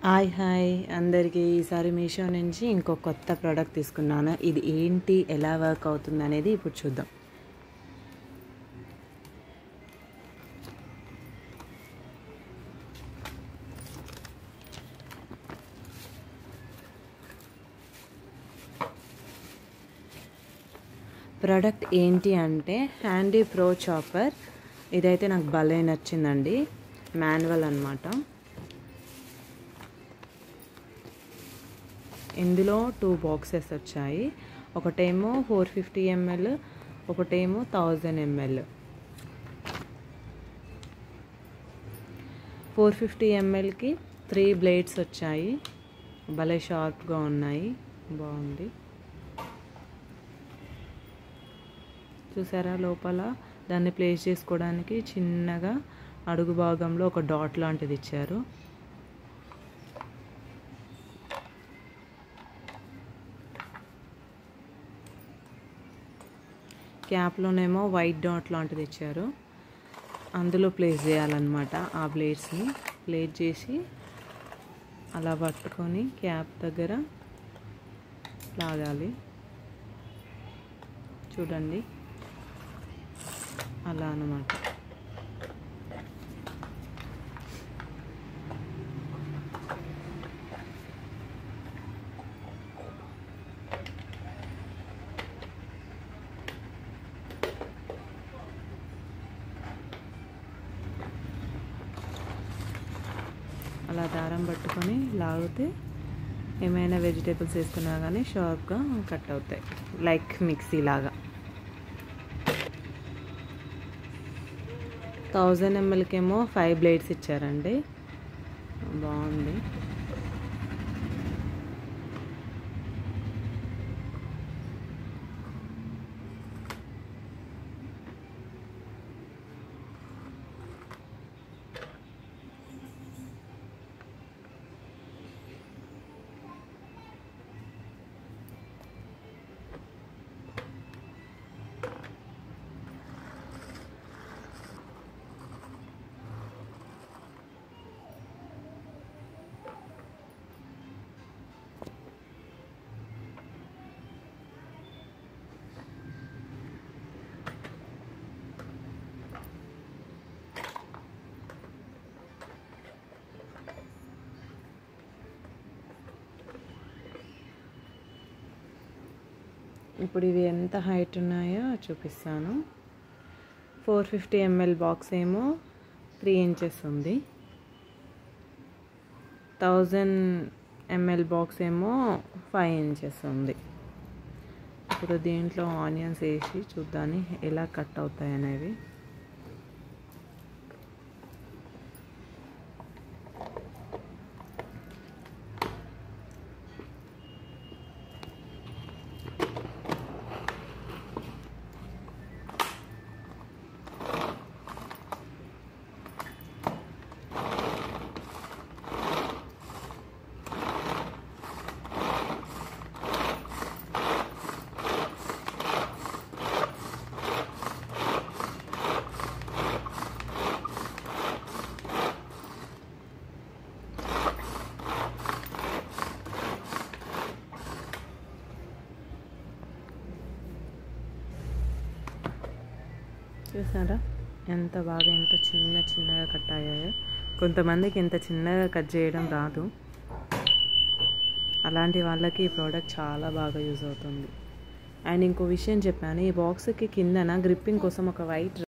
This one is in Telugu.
హాయ్ అందరికీ ఈసారి మీషో నుంచి ఇంకో కొత్త ప్రోడక్ట్ తీసుకున్నాను. ఇది ఏంటి, ఎలా వర్క్ అవుతుంది అనేది ఇప్పుడు చూద్దాం. ప్రోడక్ట్ ఏంటి అంటే హ్యాండీ ప్రో చాపర్. ఇదైతే నాకు భలే నచ్చిందండి. మాన్యువల్ అన్నమాట. ఇందులో 2 బాక్సెస్ వచ్చాయి. ఒకటేమో 450 ml, ఒకటేమో 1000 ml. 450 mlకి 3 బ్లేడ్స్ వచ్చాయి. భలే షార్ప్గా ఉన్నాయి, బాగుంది. చూసారా, లోపల దాన్ని ప్లేస్ చేసుకోవడానికి చిన్నగా అడుగు భాగంలో ఒక డాట్ లాంటిది ఇచ్చారు. క్యాప్లోనేమో వైట్ డాట్ లాంటిది ఇచ్చారు. అందులో ప్లేస్ చేయాలన్నమాట. ఆ బ్లేడ్స్ని ప్లేస్ చేసి అలా పట్టుకొని క్యాప్ దగ్గర లాగాలి. చూడండి, అలా అన్నమాట. అలా దారం పట్టుకొని లాగితే ఏమైనా వెజిటేబుల్స్ వేసుకున్నా కానీ షార్ప్గా కట్ అవుతాయి, లైక్ మిక్సీ లాగా. 1000 mlకేమో 5 బ్లేడ్స్ ఇచ్చారండి. బాగుంది. ఇప్పుడు ఇవి ఎంత హైట్ ఉన్నాయో చూపిస్తాను. 450 ml బాక్స్ ఏమో 3 inches ఉంది. 1000 ml బాక్స్ ఏమో 5 inches ఉంది. ఇప్పుడు దీంట్లో ఆనియన్స్ వేసి చూద్దాం ఎలా కట్ అవుతాయి అనేవి. చూసారా ఎంత బాగా, ఎంత చిన్నగా కట్ అయ్యాయో. కొంతమందికి ఇంత చిన్నగా కట్ చేయడం రాదు. అలాంటి వాళ్ళకి ఈ ప్రోడక్ట్ చాలా బాగా యూజ్ అవుతుంది. అండ్ ఇంకో విషయం చెప్పాను, ఈ బాక్స్కి కిందన గ్రిప్పింగ్ కోసం ఒక వైట్